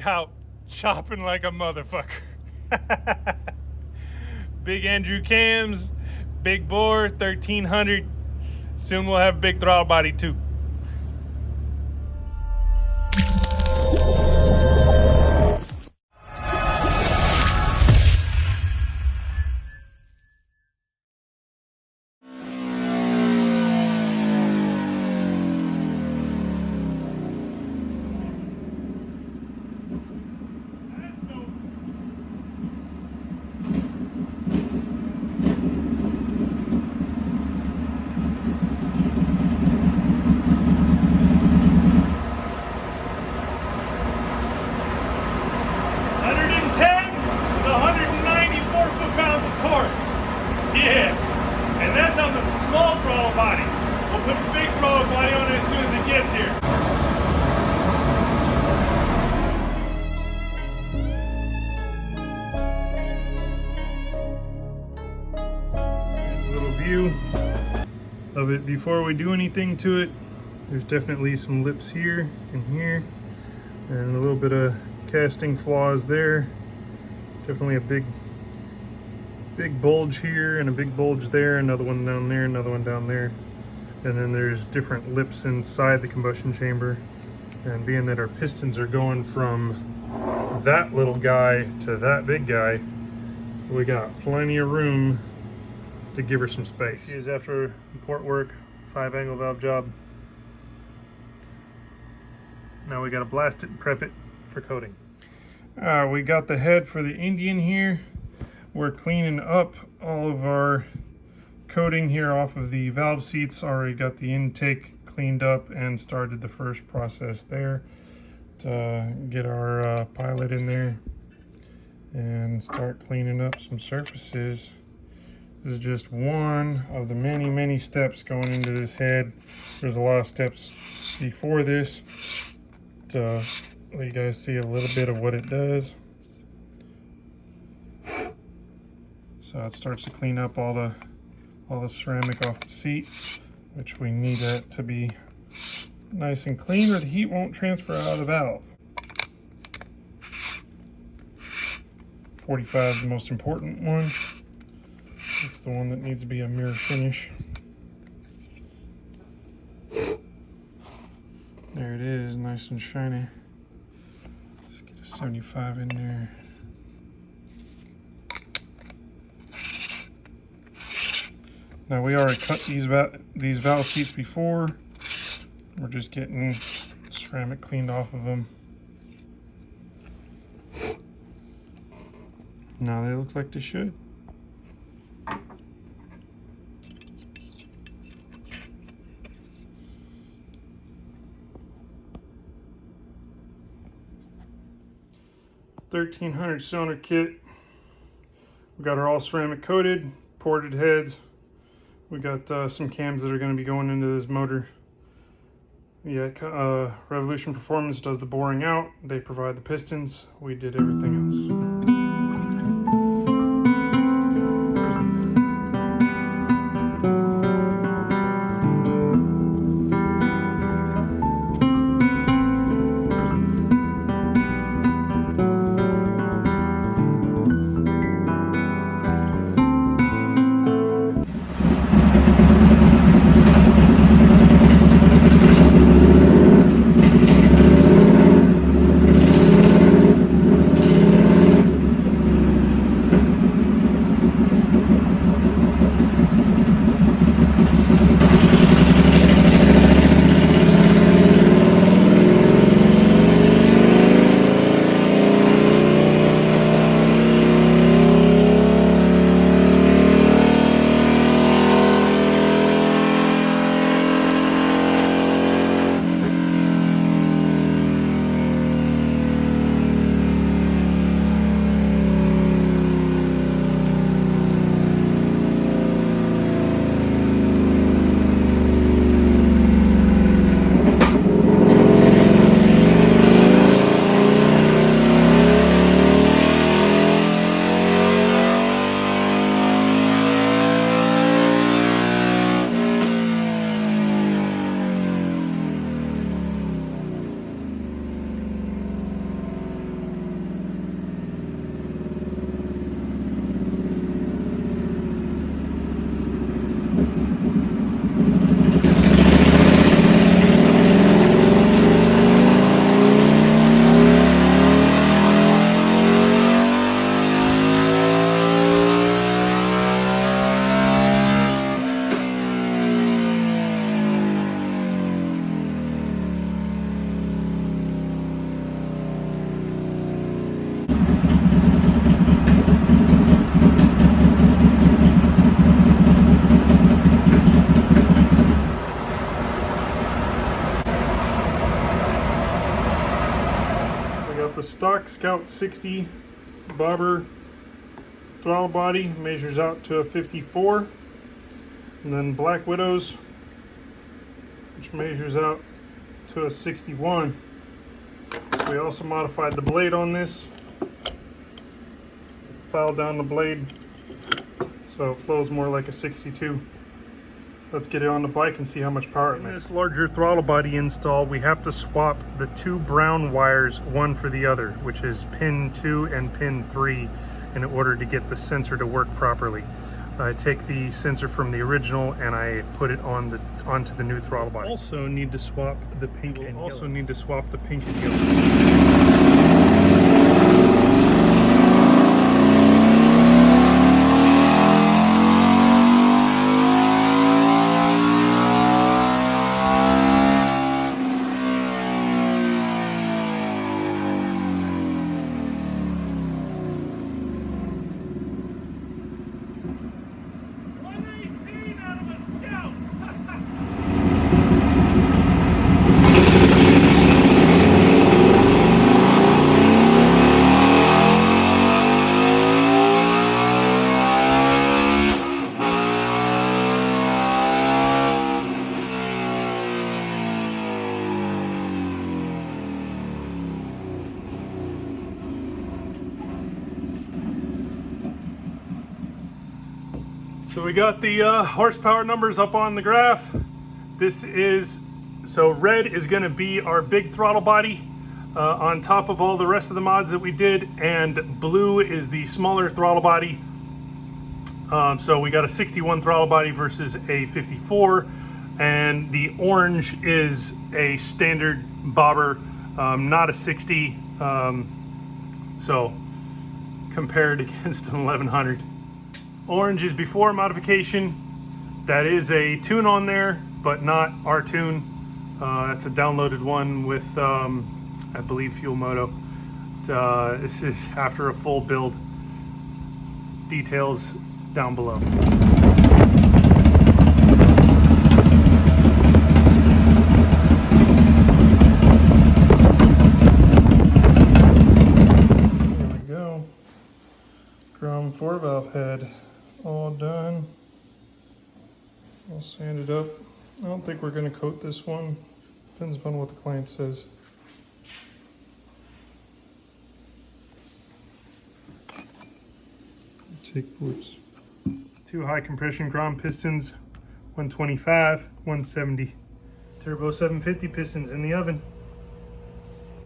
out chopping like a motherfucker. Big Andrew cams, big bore, 1300. Soon we'll have big throttle body too. Yeah, and that's on the small throttle body. We'll put a big throttle body on it as soon as it gets here. Here's a little view of it before we do anything to it. There's definitely some lips here and here, and a little bit of casting flaws there. Definitely a big bulge here and a big bulge there, another one down there, another one down there. And then there's different lips inside the combustion chamber. And being that our pistons are going from that little guy to that big guy, we got plenty of room to give her some space. Here's after port work, 5-angle valve job. Now we gotta blast it and prep it for coating. We got the head for the Indian here. We're cleaning up all of our coating here off of the valve seats. Already got the intake cleaned up and started the first process there to get our pilot in there and start cleaning up some surfaces. This is just one of the many steps going into this head. There's a lot of steps before this to let you guys see a little bit of what it does. So it starts to clean up all the ceramic off the seat, which we need that to be nice and clean or the heat won't transfer out of the valve. 45 is the most important one. It's the one that needs to be a mirror finish. There it is, nice and shiny. Let's get a 75 in there. Now we already cut these valve seats before. We're just getting ceramic cleaned off of them. Now they look like they should. $1,300 cylinder kit. We got her all ceramic coated, ported heads. We got some cams that are going to be going into this motor. Yeah, Revolution Performance does the boring out. They provide the pistons. We did everything else. stock Scout 60 bobber throttle body, measures out to a 54. And then Black Widows, which measures out to a 61. We also modified the blade on this. Filed down the blade so it flows more like a 62. Let's get it on the bike and see how much power it makes. In this larger throttle body install, we have to swap the two brown wires, one for the other, which is pin 2 and pin 3, in order to get the sensor to work properly. I take the sensor from the original and I put it onto the new throttle body. Also need to swap the pink and yellow. Also need to swap the pink and yellow. So we got the horsepower numbers up on the graph. So red is going to be our big throttle body on top of all the rest of the mods that we did, and blue is the smaller throttle body. So we got a 61 throttle body versus a 54, and the orange is a standard bobber, not a 60. So compared against an 1100. Orange is before modification. That is a tune on there, but not our tune. It's a downloaded one with, I believe, Fuel Moto. This is after a full build. Details down below. There we go. Drum 4-valve head. All done. I'll sand it up. I don't think we're going to coat this one. Depends upon what the client says. Take boots. 2 high compression Grom pistons, 125, 170. Turbo 750 pistons in the oven.